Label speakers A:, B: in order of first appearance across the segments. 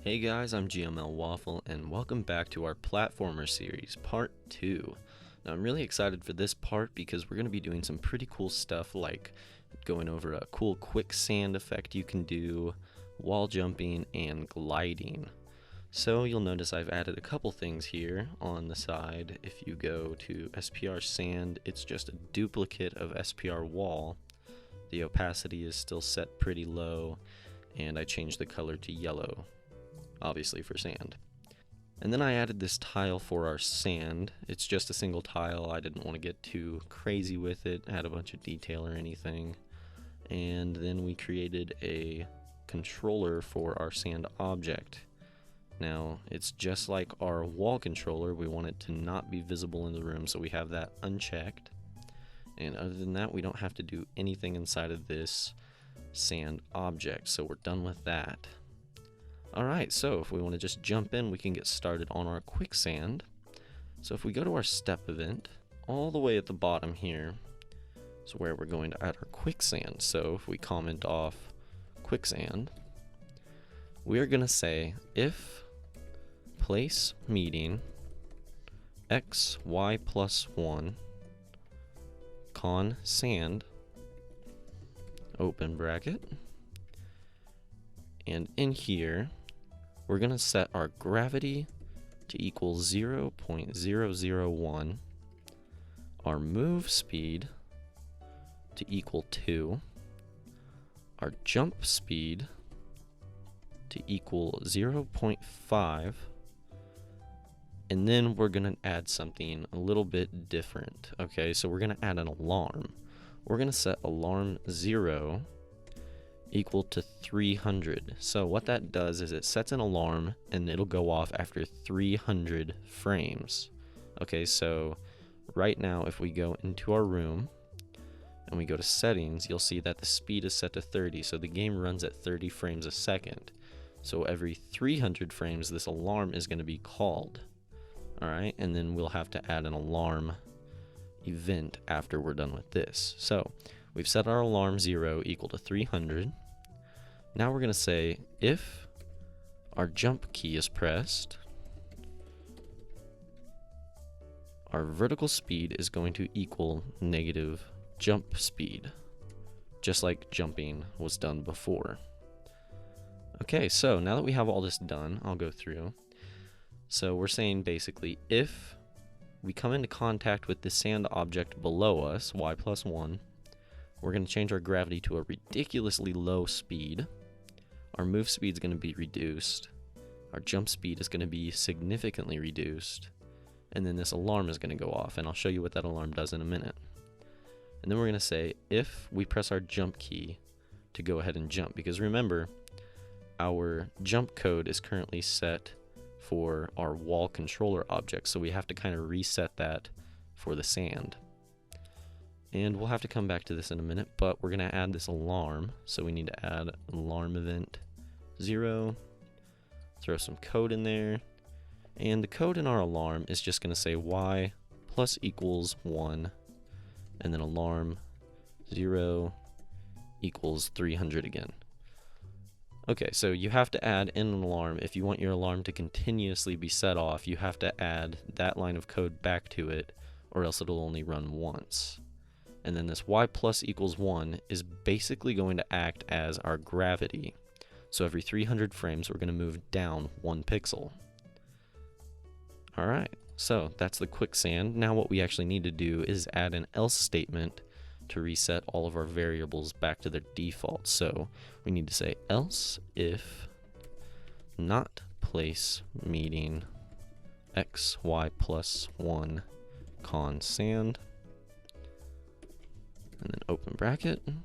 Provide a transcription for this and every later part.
A: Hey guys, I'm GML Waffle, and welcome back to our platformer series, part 2. Now I'm really excited for this part because we're going to be doing some pretty cool stuff like going over a cool quicksand effect you can do, wall jumping, and gliding. So you'll notice I've added a couple things here on the side. If you go to SPR Sand, it's just a duplicate of SPR Wall. The opacity is still set pretty low, and I changed the color to yellow, obviously for sand. And then I added this tile for our sand. It's just a single tile. I didn't want to get too crazy with it, add a bunch of detail or anything. And then we created a controller for our sand object. Now, it's just like our wall controller. We want it to not be visible in the room, so we have that unchecked. And other than that, we don't have to do anything inside of this sand object, so we're done with that. Alright, so if we want to just jump in, we can get started on our quicksand. So if we go to our step event, all the way at the bottom here is where we're going to add our quicksand. So if we comment off quicksand, we are going to say if place meeting x, y plus 1 con sand, open bracket, and in here we're going to set our gravity to equal 0.001, our move speed to equal 2, our jump speed to equal 0.5, and then we're going to add something a little bit different. Okay, so we're going to add an alarm. We're going to set alarm 0 equal to 300. So what that does is it sets an alarm and it'll go off after 300 frames. Okay, so right now if we go into our room and we go to settings, you'll see that the speed is set to 30, so the game runs at 30 frames a second. So every 300 frames this alarm is going to be called. Alright, and then we'll have to add an alarm event after we're done with this. So we've set our alarm 0 equal to 300. Now we're going to say if our jump key is pressed, our vertical speed is going to equal negative jump speed, just like jumping was done before. Okay, so now that we have all this done, I'll go through. So we're saying basically if we come into contact with the sand object below us, y plus 1, we're going to change our gravity to a ridiculously low speed. Our move speed is going to be reduced. Our jump speed is going to be significantly reduced. And then this alarm is going to go off, and I'll show you what that alarm does in a minute. And then we're going to say if we press our jump key to go ahead and jump, because remember, our jump code is currently set for our wall controller object, so we have to kind of reset that for the sand. And we'll have to come back to this in a minute, but we're going to add this alarm. So we need to add alarm event 0, throw some code in there, and the code in our alarm is just going to say y plus equals 1, and then alarm 0 equals 300 again. Okay, so you have to add in an alarm. If you want your alarm to continuously be set off, you have to add that line of code back to it, or else it'll only run once. And then this y plus equals 1 is basically going to act as our gravity. So every 300 frames, we're going to move down 1 pixel. Alright, so that's the quicksand. Now what we actually need to do is add an else statement to reset all of our variables back to their default. So we need to say else if not place meeting x, y plus 1 con sand, and then open bracket, and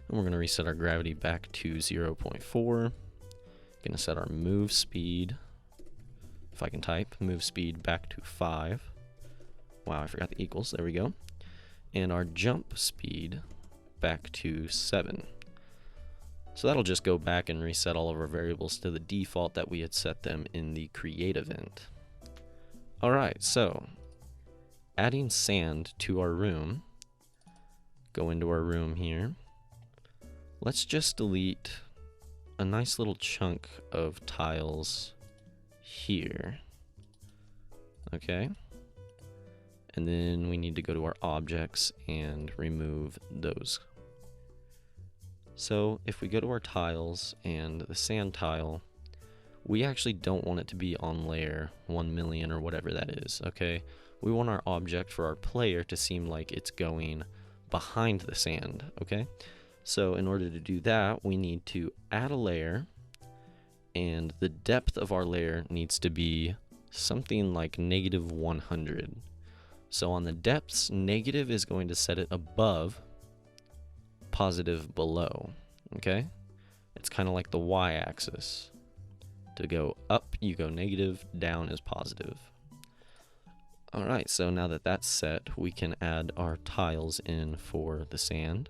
A: we're going to reset our gravity back to 0.4. Going to set our move speed, if I can type, move speed back to 5. Wow, I forgot the equals, there we go. And our jump speed back to 7. So that'll just go back and reset all of our variables to the default that we had set them in the create event. Alright, so adding sand to our room. Go into our room here. Let's just delete a nice little chunk of tiles here. Okay. And then we need to go to our objects and remove those. So if we go to our tiles and the sand tile, we actually don't want it to be on layer 1,000,000 or whatever that is, okay? We want our object for our player to seem like it's going behind the sand, okay? So in order to do that, we need to add a layer, and the depth of our layer needs to be something like -100. So on the depths, negative is going to set it above, positive below, okay? It's kind of like the y-axis. To go up, you go negative, down is positive. Alright, so now that that's set, we can add our tiles in for the sand.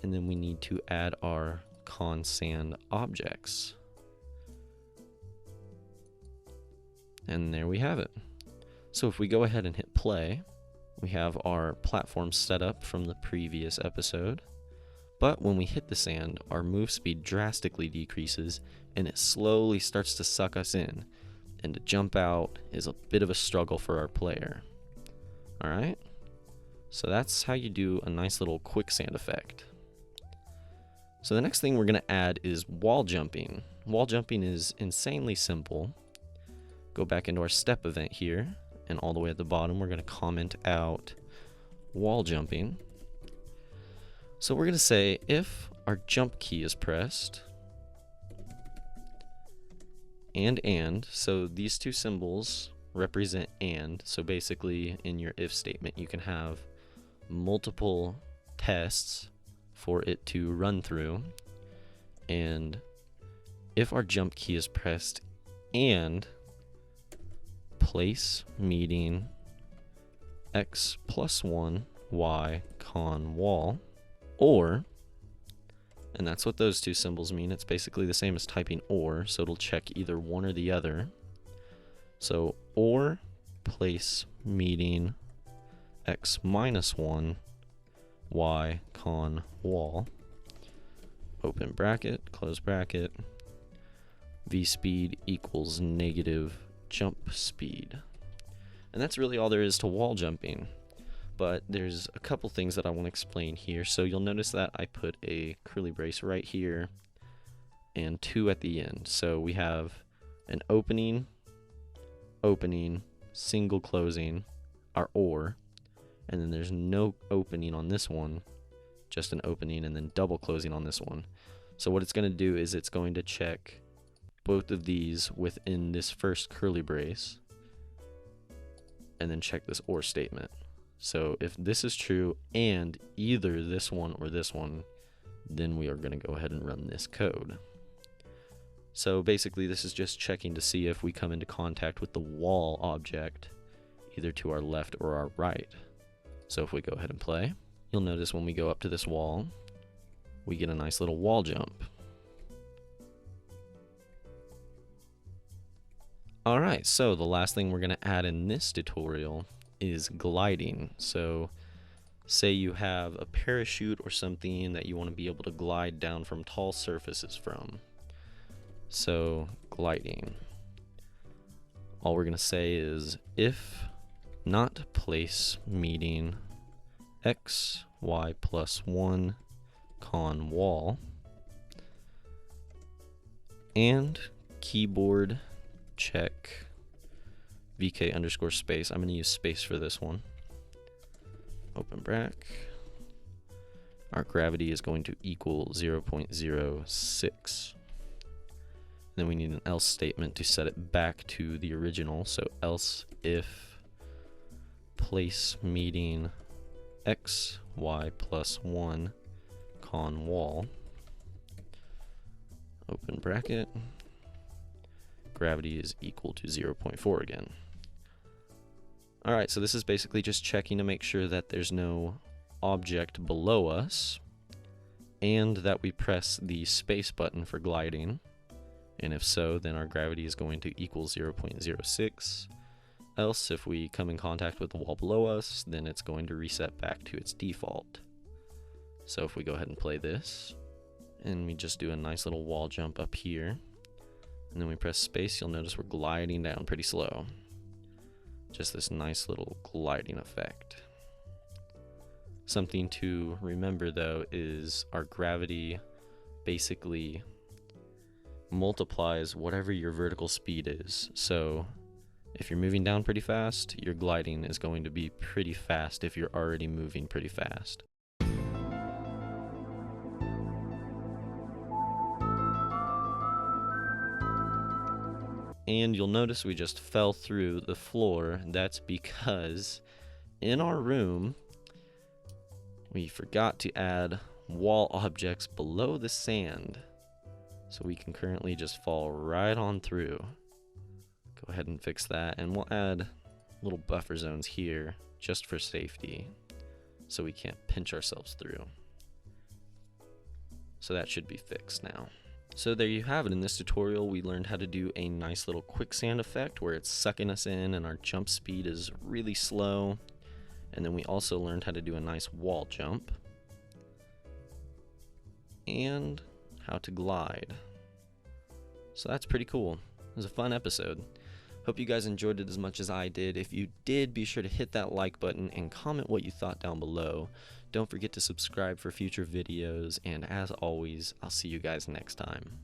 A: And then we need to add our sand objects. And there we have it. So if we go ahead and hit play, we have our platform set up from the previous episode. But when we hit the sand, our move speed drastically decreases and it slowly starts to suck us in. And to jump out is a bit of a struggle for our player. Alright? So that's how you do a nice little quicksand effect. So the next thing we're going to add is wall jumping. Wall jumping is insanely simple. Go back into our step event here, and all the way at the bottom we're going to comment out wall jumping. So we're going to say if our jump key is pressed, and, so these two symbols represent and, so basically in your if statement you can have multiple tests for it to run through, and if our jump key is pressed and place meeting x plus 1 y con wall, or, and that's what those two symbols mean, it's basically the same as typing or, so it'll check either one or the other. So or place meeting x minus 1 y con wall, open bracket, close bracket, v speed equals negative jump speed. And that's really all there is to wall jumping. But there's a couple things that I want to explain here. So you'll notice that I put a curly brace right here and 2 at the end. So we have an opening, opening, single closing, our or, and then there's no opening on this one, just an opening, and then double closing on this one. So what it's going to do is it's going to check both of these within this first curly brace and then check this or statement. So if this is true and either this one or this one, then we are going to go ahead and run this code. So basically this is just checking to see if we come into contact with the wall object either to our left or our right. So if we go ahead and play, you'll notice when we go up to this wall, we get a nice little wall jump. Alright, so the last thing we're going to add in this tutorial is gliding. So say you have a parachute or something that you want to be able to glide down from tall surfaces from. So gliding. All we're going to say is if not place meeting x y plus 1 con wall and keyboard check vk underscore space. I'm going to use space for this one. Open bracket. Our gravity is going to equal 0.06. Then we need an else statement to set it back to the original. So else if place meeting x y plus 1 con wall, open bracket, gravity is equal to 0.4 again. Alright, so this is basically just checking to make sure that there's no object below us and that we press the space button for gliding, and if so, then our gravity is going to equal 0.06. Else, if we come in contact with the wall below us, then it's going to reset back to its default. So if we go ahead and play this, And we just do a nice little wall jump up here. And then we press space, you'll notice we're gliding down pretty slow. Just this nice little gliding effect. Something to remember though is our gravity basically multiplies whatever your vertical speed is. So if you're moving down pretty fast, your gliding is going to be pretty fast if you're already moving pretty fast. And you'll notice we just fell through the floor. That's because in our room, we forgot to add wall objects below the sand. So we can currently just fall right on through. Go ahead and fix that, and we'll add little buffer zones here just for safety, so we can't pinch ourselves through. So that should be fixed now. So there you have it. In this tutorial, we learned how to do a nice little quicksand effect where it's sucking us in and our jump speed is really slow. And then we also learned how to do a nice wall jump and how to glide. So that's pretty cool. It was a fun episode. Hope you guys enjoyed it as much as I did. If you did, be sure to hit that like button and comment what you thought down below. Don't forget to subscribe for future videos, and as always, I'll see you guys next time.